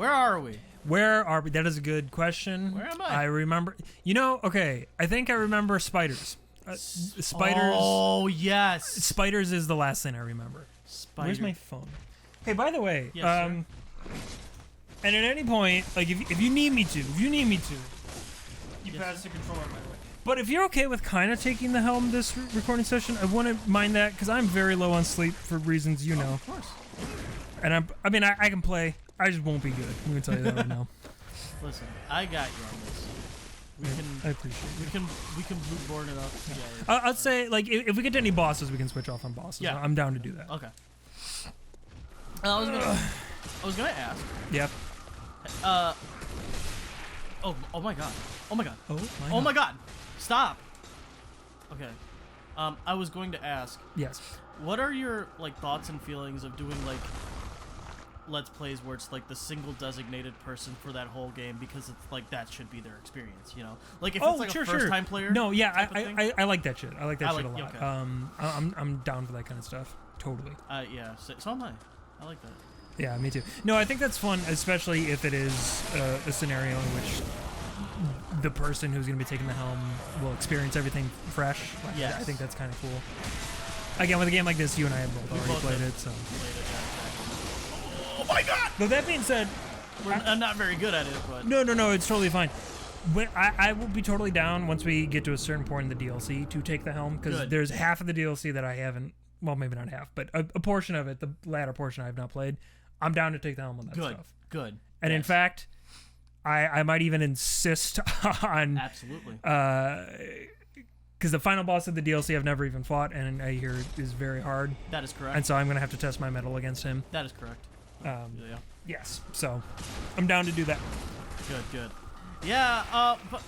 Where are we? Where are we? That is a good question. Where am I? I remember. You know, okay. I think I remember spiders. Spiders. Oh, yes. Spiders is the last thing I remember. Where's my phone? Hey, by the way, Yes, sir. and at any point, like if you need me to, you pass the controller my way. But if you're okay with kind of taking the helm this recording session, I wouldn't mind that because I'm very low on sleep for reasons you know. Of course. And I mean, I can play. I just won't be good. I'm gonna tell you that right now. Listen, I got you on this. I appreciate it. We can Bloodborne it up together. I'd say like if we get to any bosses, we can switch off on bosses. Yeah. I'm down to do that. Okay. I was gonna ask. Yep. Oh my god. Oh my god. Oh my god. Stop. Okay. I was going to ask. Yes. What are your like thoughts and feelings of doing like Let's Plays where it's like the single designated person for that whole game because it's like that should be their experience, you know? Like if it's like a first time player. No, yeah, I like that shit. I like that shit a lot. Okay. I'm down for that kind of stuff. Totally. Yeah. So am I. I like that. Yeah, me too. No, I think that's fun, especially if it is a scenario in which the person who's going to be taking the helm will experience everything fresh. Like, yes. I think that's kind of cool. Again, with a game like this, you and I have both already played it, so. Oh my god! Though that being said, I'm not very good at it, but no, it's totally fine. I will be totally down once we get to a certain point in the DLC to take the helm, because there's half of the DLC that I haven't, well, maybe not half, but a portion of it, the latter portion I have not played. I'm down to take the helm on that stuff. Good. And in fact, I might even insist on... Absolutely. Because the final boss of the DLC I've never even fought, and I hear is very hard. That is correct. And so I'm going to have to test my mettle against him. That is correct. Yeah. Yes. So I'm down to do that. Good. Yeah, but...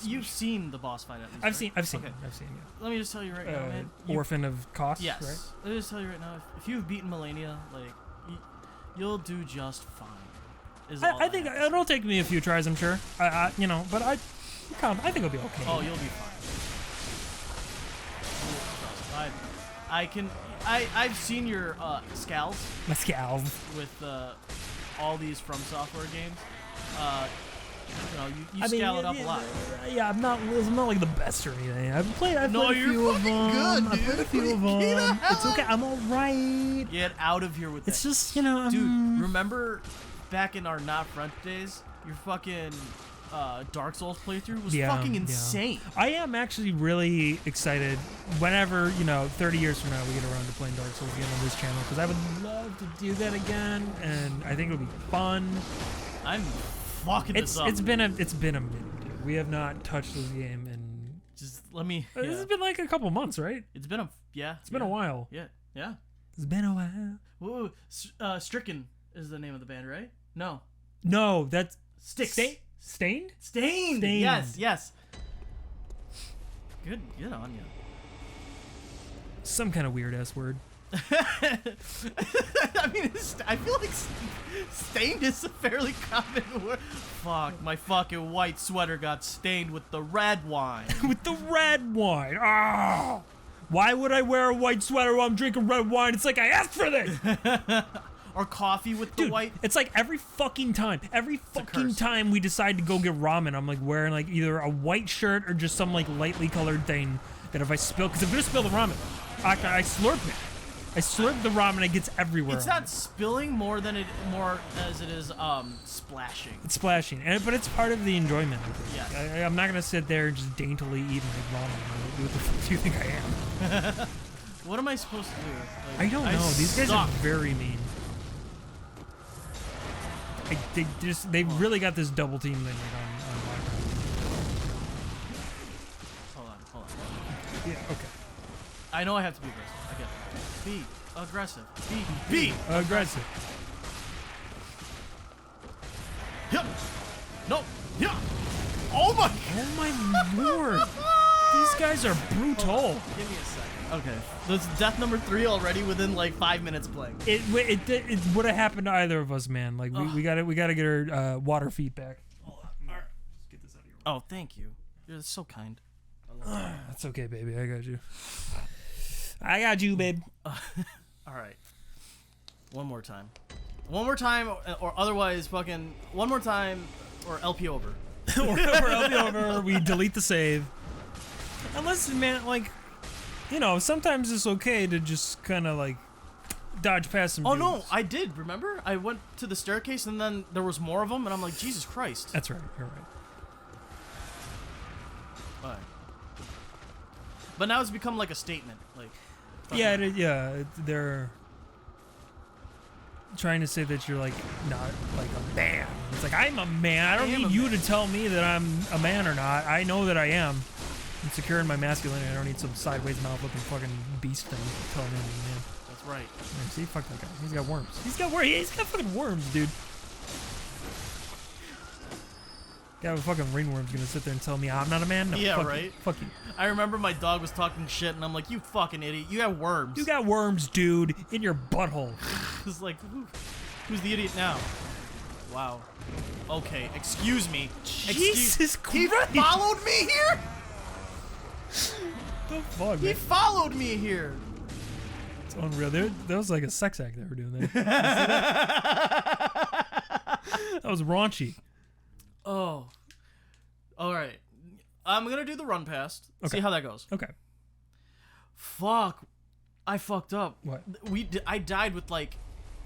You've seen the boss fight at least, I've seen okay. it. I've seen it. Let me just tell you right now, man. Orphan of Cost, yes. right? Let me just tell you right now, if you've beaten Melania, like, you'll do just fine. I think it'll take me a few tries, I'm sure. You know, but I think it'll be okay. Oh, you'll be fine. I've seen your scals. My scals. With all these From Software games. You know, you scale it up a lot. Yeah, I'm not like the best or anything. I've played a few of them. Good, dude. I've played a few of them. It's okay. I'm all right. Get out of here with that. It's just, you know, dude. Remember back in our Not Front days, your fucking Dark Souls playthrough was fucking insane. I am actually really excited whenever, you know, 30 years from now we get around to playing Dark Souls again on this channel, because I would love to do that again, and I think it'll be fun. I'm fucking this up. It's been a minute, dude. We have not touched this game in just let me. This has been like a couple months, right? It's been a It's been a while. Yeah. It's been a while. Whoa, Stricken is the name of the band, right? No, that's Styx. Stained. Yes. Good on you. Some kind of weird ass word. I mean, I feel like stained is a fairly common word. Fuck, my fucking white sweater got stained with the red wine. With the red wine. Ah! Why would I wear a white sweater while I'm drinking red wine? It's like I asked for this. Or coffee with the white. It's like every fucking time we decide to go get ramen, I'm like wearing like either a white shirt or just some like lightly colored thing that if I spill, because I'm gonna spill the ramen, I slurp it. I slurp the ramen, it gets everywhere. It's not spilling more as it is splashing. It's splashing, but it's part of the enjoyment. Yes. I'm not gonna sit there and just daintily eat my ramen. What the fuck do you think I am? What am I supposed to do? Like, I don't know. These guys are very mean. They really got this double team thing on Hold on. Yeah. Okay. I know I have to be aggressive. I get it. Be aggressive. Be aggressive. Yep. No. Yeah. Oh my lord. These guys are brutal. Give me a second. Okay. That's death number 3 already within like 5 minutes playing. It would have happened to either of us, man. Like we gotta get our water feet back. Hold on. All right. Just get this out of your way. Oh, thank you. You're so kind. That's okay, baby. I got you. I got you, babe. All right. One more time. One more time, or otherwise fucking one more time, or LP over. or LP over. We delete the save. And listen, man, like, you know, sometimes it's okay to just kind of like dodge past some. Oh dudes. no, I did. Remember, I went to the staircase and then there was more of them, and I'm like, Jesus Christ. That's right. You're right. Alright. But now it's become like a statement, like. Yeah, they're trying to say that you're like not like a man. It's like, I'm a man. I don't need you to tell me that I'm a man or not. I know that I am. I'm secure in my masculinity. I don't need some sideways mouth looking fucking beast thing telling me I'm a man. That's right. Yeah, see, fuck that guy. He's got worms. He's got fucking worms, dude. Yeah, a fucking ringworm's gonna sit there and tell me I'm not a man? No, yeah, fuck right? You. Fuck you. I remember my dog was talking shit, and I'm like, you fucking idiot. You got worms. You got worms, dude, in your butthole. It's like, who's the idiot now? Wow. Okay, excuse me. Jesus Christ. He followed me here? The fuck, man? He followed me here. It's unreal. That was like a sex act they were doing there. That was raunchy. Oh. Alright. I'm gonna do the run past. Okay. See how that goes. Okay. Fuck. I fucked up. What? I died with like,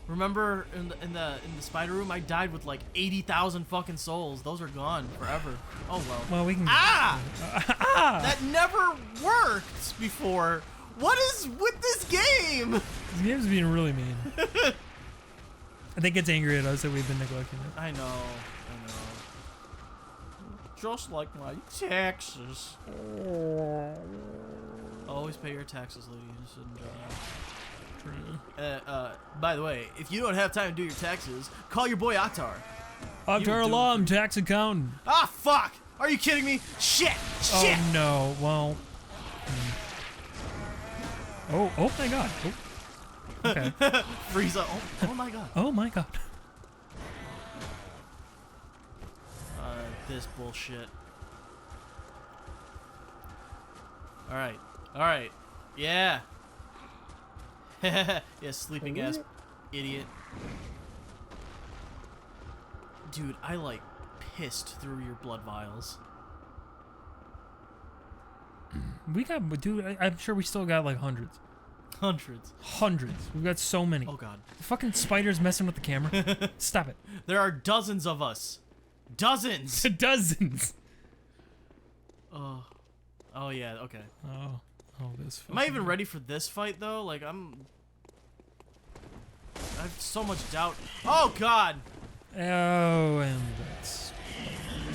remember in the spider room, I died with like 80,000 fucking souls. Those are gone forever. Oh well. Well, we can. Ah! That never worked before. What is with this game? This game's being really mean. I think it's angry at us that we've been neglecting it. I know. Just like my taxes. Always pay your taxes, ladies and gentlemen. By the way, if you don't have time to do your taxes, call your boy Akhtar. Akhtar Alam, tax accountant. Ah, fuck! Are you kidding me? Shit! Shit! Oh no. Well. Oh my god. Oh. Okay. Frieza. Oh my god. Oh my god. This bullshit. Alright. Alright. Yeah. Yeah, sleeping ass idiot. Dude, I like pissed through your blood vials. We got, dude, I'm sure we still got like hundreds. Hundreds. Hundreds. We've got so many. Oh god. The fucking spider's messing with the camera. Stop it. There are dozens of us. Dozens! Dozens! Oh yeah, okay. Oh, this. Am I even ready for this fight though? Like I have so much doubt. Oh god! Oh, and that's.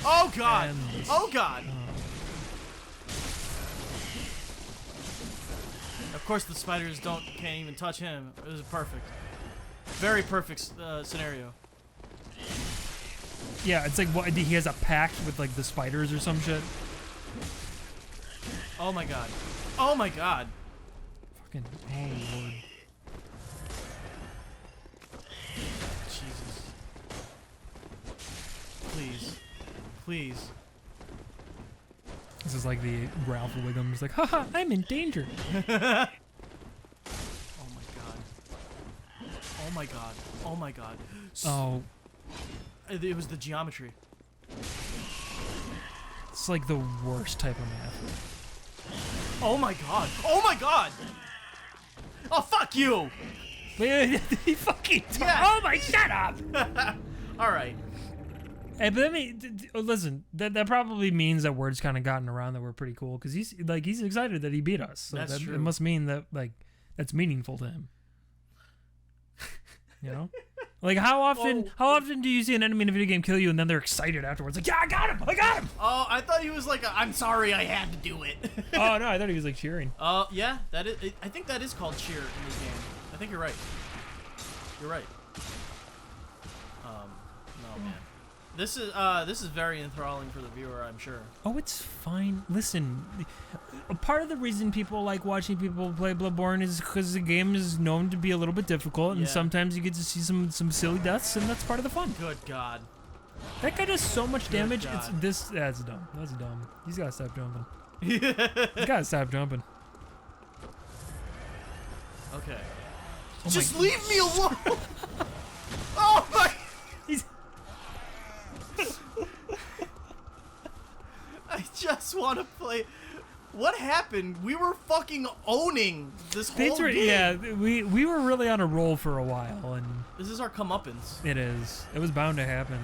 Oh god! And Oh god! Of course the spiders can't even touch him. It was perfect. Very perfect scenario. Yeah, it's like what he has a pact with like the spiders or some shit. Oh my god. Oh my god. Fucking oh lord. Jesus. Please. Please. This is like the Ralph Wiggum. He's like, haha, I'm in danger. Oh my god. Oh my god. Oh my god. Oh. It was the geometry. It's like the worst type of math. Oh my god. Oh my god. Oh, fuck you. He fucking. Yeah. Oh my, shut up. All right. Hey, but I mean, listen. That probably means that word's kind of gotten around that we're pretty cool because he's excited that he beat us. So That's true. It must mean that like that's meaningful to him. You know. Like how often do you see an enemy in a video game kill you and then they're excited afterwards? Like, yeah, I got him! I got him! Oh, I thought he was like, I'm sorry, I had to do it. Oh no, I thought he was like cheering. Yeah, that is. I think that is called cheer in this game. I think you're right. You're right. No man, this is very enthralling for the viewer, I'm sure. Oh, it's fine. Listen, part of the reason people like watching people play Bloodborne is because the game is known to be a little bit difficult, and Yeah. sometimes you get to see some silly deaths, and that's part of the fun. Good God. That guy does so much Good damage. God. That's dumb. That's dumb. He's gotta stop jumping. He's gotta stop jumping. Okay. Oh Just leave me alone. Oh just want to play. What happened? We were fucking owning this whole game. Yeah, we were really on a roll for a while, and this is our comeuppance. It is. It was bound to happen.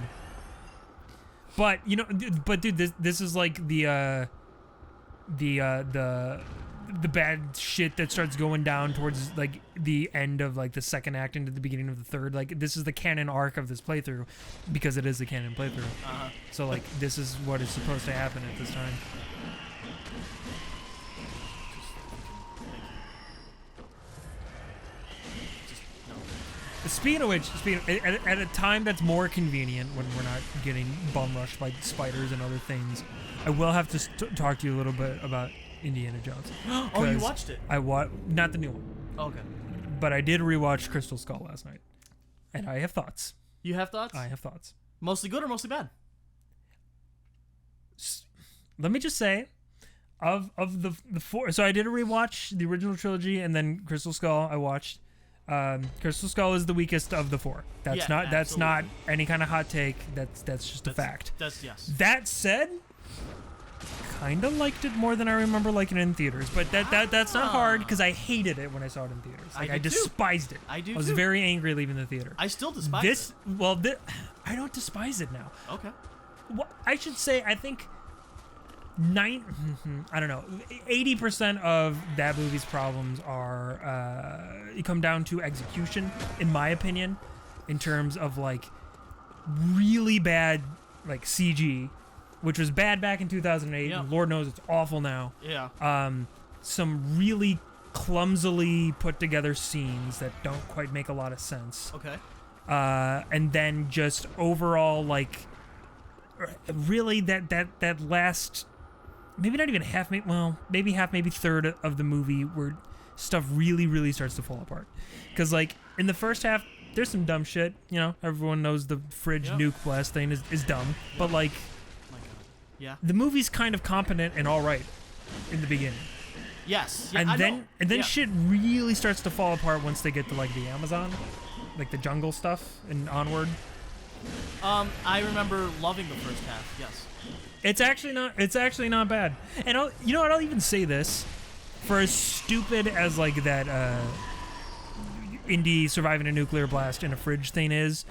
But dude, this is like the bad shit that starts going down towards like the end of like the second act into the beginning of the third. Like this is the canon arc of this playthrough, because it is the canon playthrough. So like this is what is supposed to happen at this time. Speaking of which, at a time that's more convenient when we're not getting bum rushed by spiders and other things, I will have to talk to you a little bit about Indiana Jones. Oh, you watched it? Not the new one. Oh, okay. But I did rewatch Crystal Skull last night, and I have thoughts. You have thoughts? I have thoughts. Mostly good or mostly bad? Let me just say, of the four. So I did a rewatch the original trilogy, and then Crystal Skull I watched. Crystal Skull is the weakest of the four. That's not any kind of hot take. That's just a fact. Yes. That said, kind of liked it more than I remember liking it in theaters. But that's not hard, because I hated it when I saw it in theaters. Like I despised it. I was very angry leaving the theater. I still despise it. I don't despise it now. Okay. Well, I should say I think 80% of that movie's problems are come down to execution, in my opinion, in terms of like really bad like CG, which was bad back in 2008. Yeah. Lord knows it's awful now. Yeah. Some really clumsily put together scenes that don't quite make a lot of sense. Okay. And then just overall like really that last. Maybe not even half, maybe half, maybe third of the movie where stuff really, really starts to fall apart. Because, like, in the first half, there's some dumb shit. Everyone knows the fridge nuke blast thing is dumb. But, like, the movie's kind of competent and all right in the beginning. Yes. Yeah, and then shit really starts to fall apart once they get to, like, the Amazon. Like, the jungle stuff and onward. I remember loving the first half, yes. It's actually not bad. And I'll even say this, for as stupid as like that Indy surviving a nuclear blast in a fridge thing is,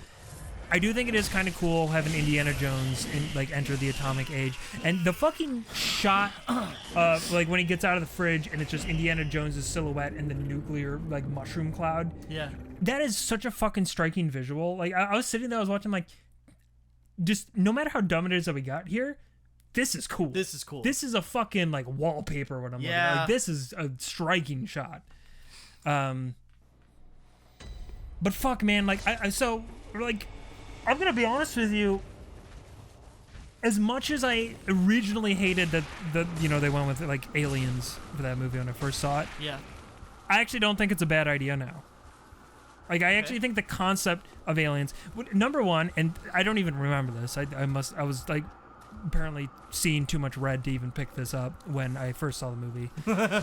I do think it is kind of cool having Indiana Jones enter the atomic age. And the fucking shot like when he gets out of the fridge and it's just Indiana Jones' silhouette and the nuclear like mushroom cloud. Yeah. That is such a fucking striking visual. Like I was sitting there, I was watching like, just no matter how dumb it is that we got here, this is cool. This is cool. This is a fucking like wallpaper when I'm looking at. Like, this is a striking shot. But fuck, man, like I'm gonna be honest with you. As much as I originally hated that they went with like aliens for that movie when I first saw it. Yeah. I actually don't think it's a bad idea now. Like I actually think the concept of aliens, number one, and I don't even remember this. I was like apparently seeing too much red to even pick this up when I first saw the movie.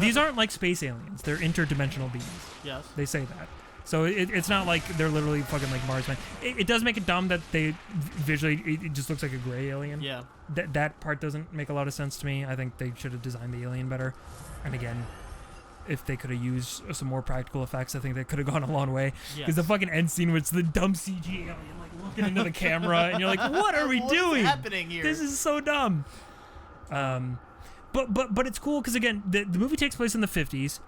These aren't like space aliens. They're interdimensional beings. Yes. They say that. So it's not like they're literally fucking like Marsmen. It does make it dumb that they visually, it just looks like a gray alien. Yeah. That part doesn't make a lot of sense to me. I think they should have designed the alien better. And again, if they could have used some more practical effects, I think they could have gone a long way. Because the fucking end scene where it's the dumb CG alien like looking into the camera and you're like, what are we doing? What's happening here? This is so dumb. But it's cool because again, the movie takes place in the 50s.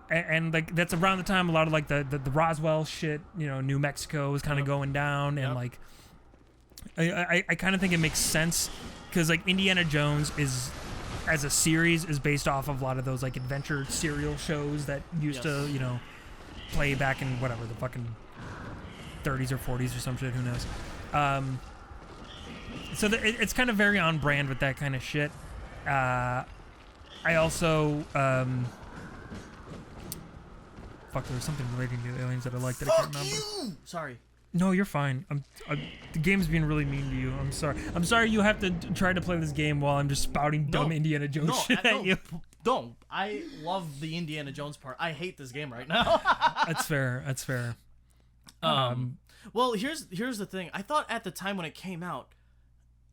And like that's around the time a lot of like the Roswell shit, New Mexico was kind of going down, and like I kind of think it makes sense because like Indiana Jones is as a series is based off of a lot of those like adventure serial shows that used to play back in whatever the fucking 30s or 40s or some shit, who knows. So it's kind of very on brand with that kind of shit. I also fuck, there was something relating to the aliens that I liked that I can't remember. You! Sorry. No, you're fine. The game's being really mean to you. I'm sorry. I'm sorry you have to try to play this game while I'm just spouting dumb Indiana Jones shit at you. Don't. I love the Indiana Jones part. I hate this game right now. That's fair. That's fair. Well, here's the thing. I thought at the time when it came out,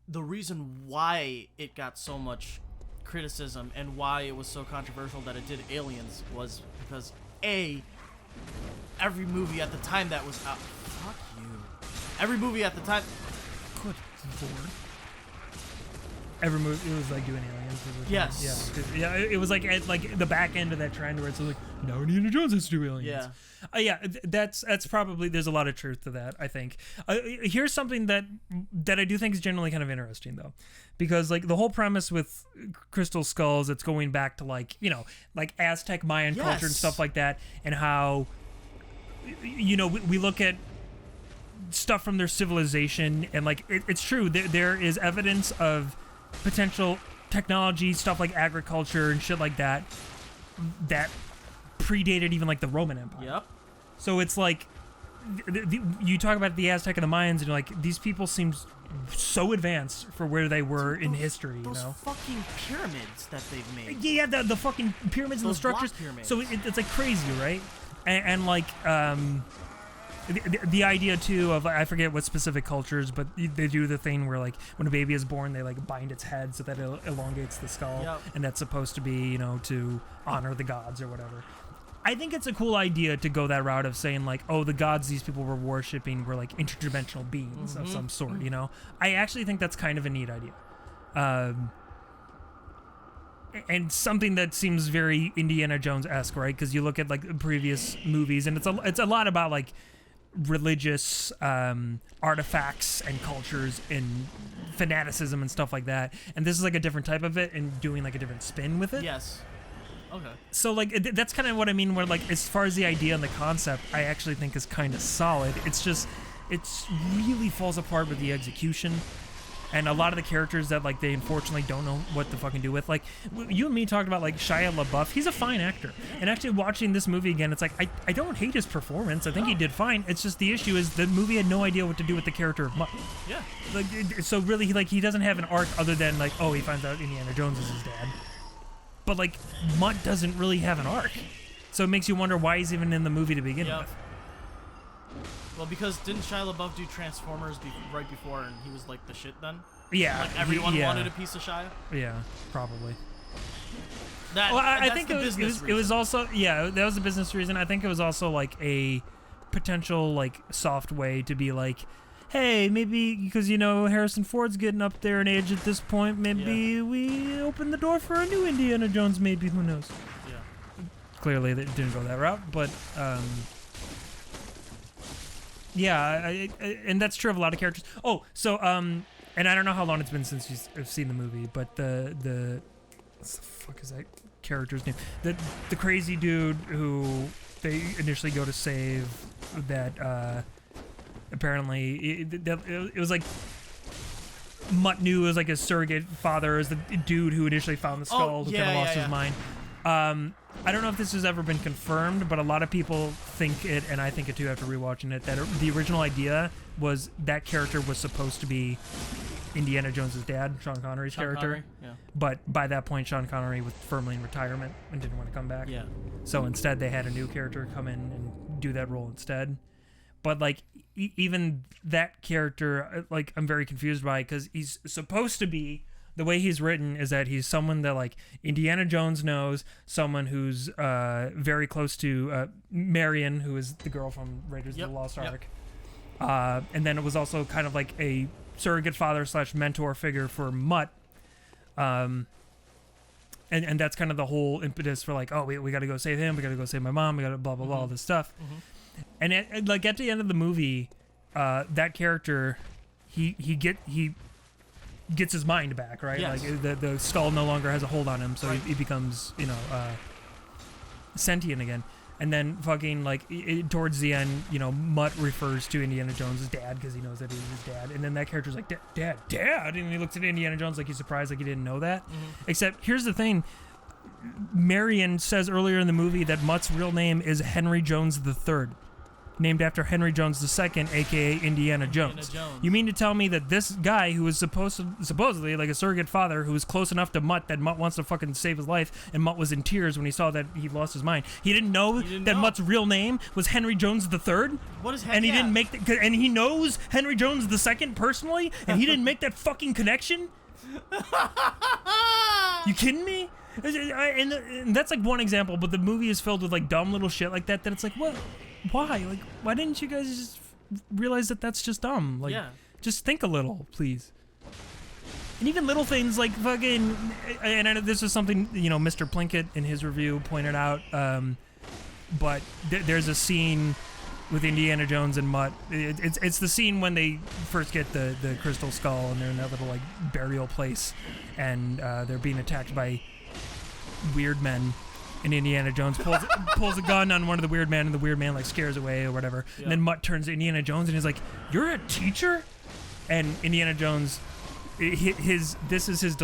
the reason why it got so much criticism and why it was so controversial that it did Aliens was because every movie at the time that was out. Fuck you. Every movie at the time. Good lord. Every movie, it was like doing Aliens. Yes. Yeah, it was like at like the back end of that trend where it's like, no, Indiana Jones has to do Aliens. Yeah. That's probably, there's a lot of truth to that, I think. Here's something that I do think is generally kind of interesting, though. Because, like, the whole premise with Crystal Skulls, it's going back to, like, you know, like Aztec Mayan culture and stuff like that, and how, you know, we look at stuff from their civilization, and, like, it's true. There is evidence of potential technology, stuff like agriculture and shit like that, that predated even, like, the Roman Empire. Yep. So it's like, you talk about the Aztec and the Mayans, and you're like, these people seem so advanced for where they were in history, you know? Those fucking pyramids that they've made. Yeah, the fucking pyramids and the structures. Pyramids. So it's like crazy, right? And like, the idea too of, I forget what specific cultures, but they do the thing where, like, when a baby is born, they like bind its head so that it elongates the skull. Yep. And that's supposed to be, you know, to honor the gods or whatever. I think it's a cool idea to go that route of saying, like, oh, the gods these people were worshipping were, like, interdimensional beings of some sort, you know? I actually think that's kind of a neat idea. And something that seems very Indiana Jones-esque, right? Because you look at, like, previous movies, and it's a lot about, like, religious artifacts and cultures and fanaticism and stuff like that. And this is, like, a different type of it and doing, like, a different spin with it. Yes. Okay. So, like, that's kind of what I mean, where, like, as far as the idea and the concept, I actually think is kind of solid. It's just, it's really falls apart with the execution. And a lot of the characters that, like, they unfortunately don't know what to fucking do with. Like, you and me talked about, like, Shia LaBeouf. He's a fine actor. And actually watching this movie again, it's like, I don't hate his performance. I think he did fine. It's just the issue is the movie had no idea what to do with the character of Mutt. Yeah. Like, so really, he doesn't have an arc other than, like, oh, he finds out Indiana Jones is his dad. But, like, Mutt doesn't really have an arc. So it makes you wonder why he's even in the movie to begin with. Well, because didn't Shia LaBeouf do Transformers right before, and he was, like, the shit then? Yeah. Like, everyone wanted a piece of Shia? Yeah, probably. I think it was also, yeah, that was a business reason. I think it was also, like, a potential, like, soft way to be like, hey, maybe because, you know, Harrison Ford's getting up there in age at this point, maybe we open the door for a new Indiana Jones, maybe, who knows? Yeah. Clearly, it didn't go that route, but, yeah, and that's true of a lot of characters. Oh, so, and I don't know how long it's been since you've seen the movie, but what the fuck is that character's name? The crazy dude who they initially go to save, that, apparently, it was like Mutt knew it was like a surrogate father as the dude who initially found the skull, who kind of lost his mind. I don't know if this has ever been confirmed, but a lot of people think it, and I think it too after rewatching it, that the original idea was that character was supposed to be Indiana Jones' dad, Sean Connery's character. Connery? Yeah. But by that point, Sean Connery was firmly in retirement and didn't want to come back. Yeah. So instead, they had a new character come in and do that role instead. But, like, even that character, like, I'm very confused by, because he's supposed to be, the way he's written is that he's someone that, like, Indiana Jones knows, someone who's very close to Marion, who is the girl from Raiders of the Lost Ark. And then it was also kind of like a surrogate father / mentor figure for Mutt. And that's kind of the whole impetus for, like, oh, we got to go save him, we got to go save my mom, we got to blah, blah, blah, all this stuff. And like at the end of the movie, that character, he gets his mind back, right? Yes. Like the skull no longer has a hold on him, so he becomes, you know, sentient again. And then fucking like towards the end, you know, Mutt refers to Indiana Jones' dad because he knows that he's his dad. And then that character's like, dad, and he looks at Indiana Jones like he's surprised, like he didn't know that. Except here's the thing. Marion says earlier in the movie that Mutt's real name is Henry Jones III, named after Henry Jones II, aka Indiana Jones. You mean to tell me that this guy who was supposedly like a surrogate father who was close enough to Mutt that Mutt wants to fucking save his life, and Mutt was in tears when he saw that he lost his mind. He didn't know that Mutt's real name was Henry Jones III? What is and he didn't make and he knows Henry Jones II personally, and he didn't make that fucking connection? You kidding me? And that's like one example, but the movie is filled with like dumb little shit like that. That it's like, what? Why? Like, why didn't you guys just realize that that's just dumb? Like, just think a little, please. And even little things like fucking, and I know this is something, you know, Mr. Plinkett in his review pointed out, but there's a scene with Indiana Jones and Mutt. It's the scene when they first get the crystal skull and they're in that little like burial place, and they're being attacked by weird men. And Indiana Jones pulls a gun on one of the weird men, and the weird man like scares away or whatever. And then Mutt turns to Indiana Jones and he's like, "You're a teacher?" And Indiana Jones, this is his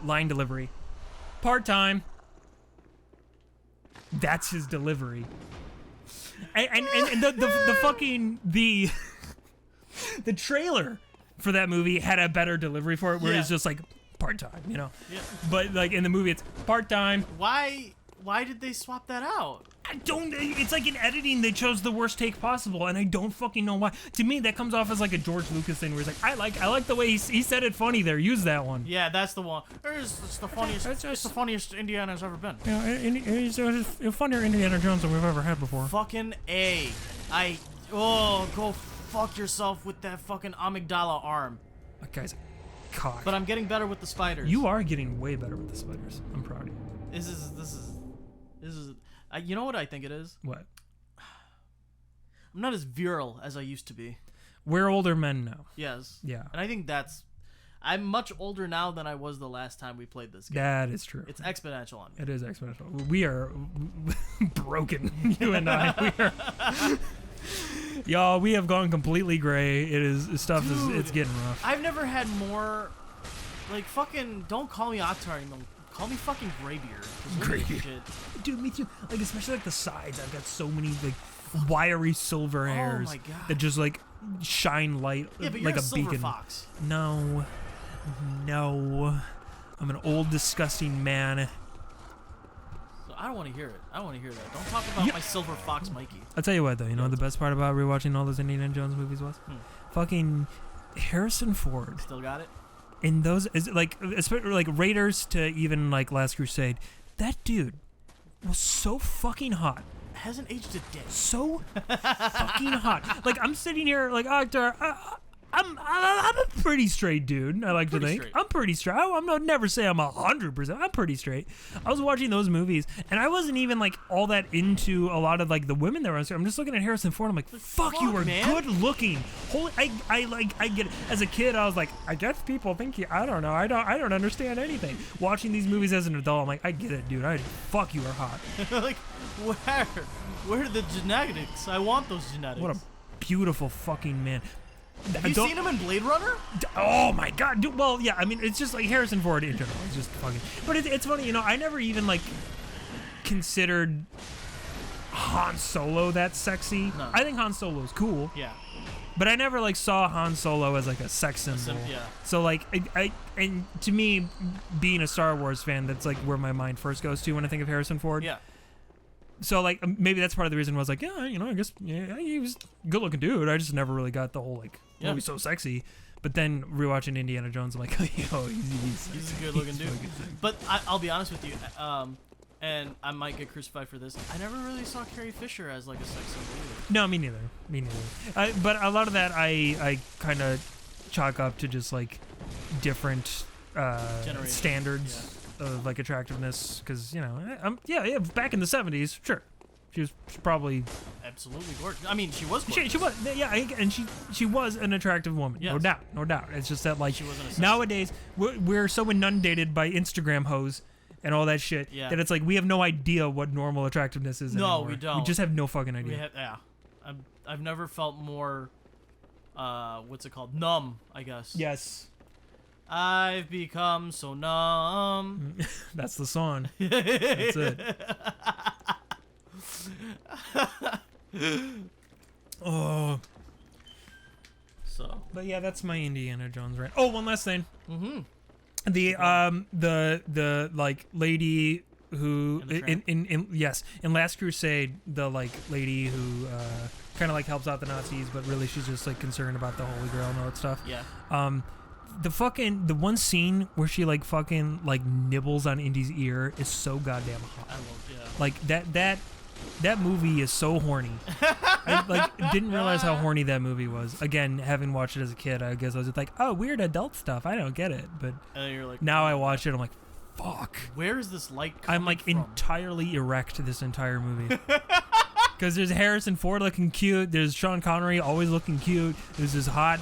line delivery. Part-time. That's his delivery. And the fucking the trailer for that movie had a better delivery for it, where it's just like part-time, you know. Yeah. But like in the movie, it's part-time. Why did they swap that out? It's like in editing, they chose the worst take possible, and I don't fucking know why. To me, that comes off as like a George Lucas thing, where he's like, I like the way he said it funny there. Use that one. Yeah, that's the one. It's the funniest. It's the funniest Indiana's ever been. Yeah, he's a funnier Indiana Jones than we've ever had before. Fucking A. Go fuck yourself with that fucking amygdala arm. That guy's a cock. But I'm getting better with the spiders. You are getting way better with the spiders. I'm proud of you. This is. You know what I think it is? What? I'm not as virile as I used to be. We're older men now. Yes. Yeah. And I think I'm much older now than I was the last time we played this game. That is true. It's exponential on me. It is exponential. We are broken. You and I. We are. Y'all, we have gone completely gray. It's getting rough. I've never had more, like, fucking, don't call me Akhtar anymore. Call me fucking Graybeard. Graybeard. Shit. Dude, me too. Like, especially like the sides. I've got so many like wiry silver hairs that just like shine light like a beacon. Fox. No. I'm an old, disgusting man. So I don't want to hear it. I don't want to hear that. Don't talk about my silver fox, Mikey. I'll tell you what, though. You know the best part about rewatching all those Indiana Jones movies was? Fucking Harrison Ford. Still got it? In those, is like, especially like Raiders to even like Last Crusade, that dude was so fucking hot. Hasn't aged a day. So fucking hot. Like, I'm sitting here like, Akhtar, I'm a pretty straight dude. I like to think straight. I'm pretty straight. I'm not never say I'm 100%. I'm pretty straight. I was watching those movies, and I wasn't even like all that into a lot of like the women that were on screen. I'm just looking at Harrison Ford. I'm like, fuck, you are good looking. Holy, I get it. As a kid, I was like, I guess people think you. I don't know. I don't understand anything. Watching these movies as an adult, I'm like, I get it, dude. Fuck, you are hot. Like, where are the genetics? I want those genetics. What a beautiful fucking man. Have you seen him in Blade Runner? Oh my god, dude. Well, yeah, I mean, it's just like Harrison Ford in general. It's just fucking. But it's funny, you know, I never even like considered Han Solo that sexy. No. I think Han Solo's cool. Yeah. But I never like saw Han Solo as like a sex symbol. Yeah. So like, and to me, being a Star Wars fan, that's like where my mind first goes to when I think of Harrison Ford. Yeah. So like maybe that's part of the reason I was like, yeah, you know, I guess he was a good looking dude. I just never really got the whole like, oh, he's so sexy. But then rewatching Indiana Jones, I'm like, yo, he's a good looking dude. But I'll be honest with you, and I might get crucified for this. I never really saw Carrie Fisher as like a sex symbol either. No, me neither. But a lot of that I kind of chalk up to just like different standards. Of like attractiveness, because you know, back in the 70s, sure, she was probably absolutely gorgeous. I mean, she was gorgeous. She was, yeah, and she was an attractive woman, yes. no doubt. It's just that like nowadays we're so inundated by Instagram hoes and all that shit that it's like we have no idea what normal attractiveness is. No, anymore. We don't. We just have no fucking idea. I've never felt more, what's it called? Numb, I guess. Yes. I've become so numb. That's the song. That's it. Oh. So. But yeah, that's my Indiana Jones rant. Oh, one last thing. Mm-hmm. The like lady who in Last Crusade, the like lady who kind of like helps out the Nazis, but really she's just like concerned about the Holy Grail and all that stuff. Yeah. the one scene where she like fucking like nibbles on Indy's ear is so goddamn hot. I love, yeah. Like that movie is so horny. I like didn't realize how horny that movie was. Again, having watched it as a kid, I guess I was just like, oh, weird adult stuff. I don't get it. But and you're like, now I watch it, I'm like, fuck. Where is this light coming I'm like from? entirely erect this entire movie. Because there's Harrison Ford looking cute. There's Sean Connery always looking cute. There's this hot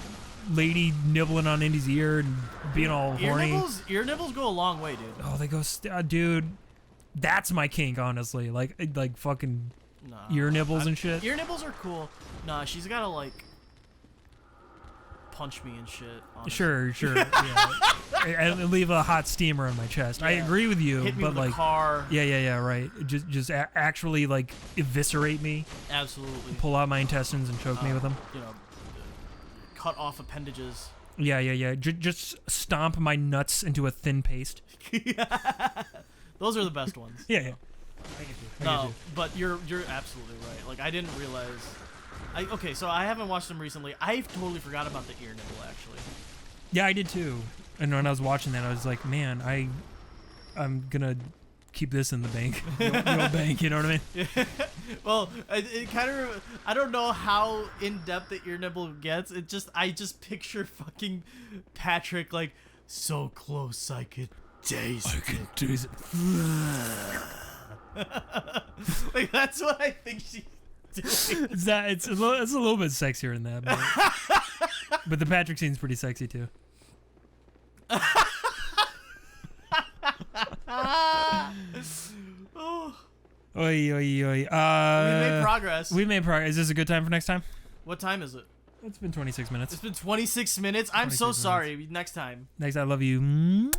lady nibbling on Indy's ear and being all horny. Ear nibbles go a long way, dude. Oh, they go, dude. That's my kink, honestly. Like fucking ear nibbles and shit. Ear nibbles are cool. Nah, she's gotta like punch me and shit. Honestly. Sure. Yeah. And leave a hot steamer on my chest. Yeah. I agree with you, Hit me but with like, a car. yeah, right. Just actually like eviscerate me. Absolutely. Pull out my intestines and choke me with them. You know, cut off appendages. Yeah. Just stomp my nuts into a thin paste. Those are the best ones. Yeah. I get you. No, but you're absolutely right. Like I didn't realize. Okay, so I haven't watched them recently. I totally forgot about the ear nibble actually. Yeah, I did too. And when I was watching that, I was like, man, I'm gonna keep this in the bank, the old bank. You know what I mean? Yeah. Well, it kind of. I don't know how in depth the ear nibble gets. I just picture fucking Patrick like so close I could taste. I can taste it. Like that's what I think she's doing. It's a little bit sexier than that, but the Patrick scene's pretty sexy too. Oi. We made progress. Is this a good time for next time? What time is it? It's been 26 minutes. It's been 26 minutes. I'm so sorry. Next time. Next, I love you.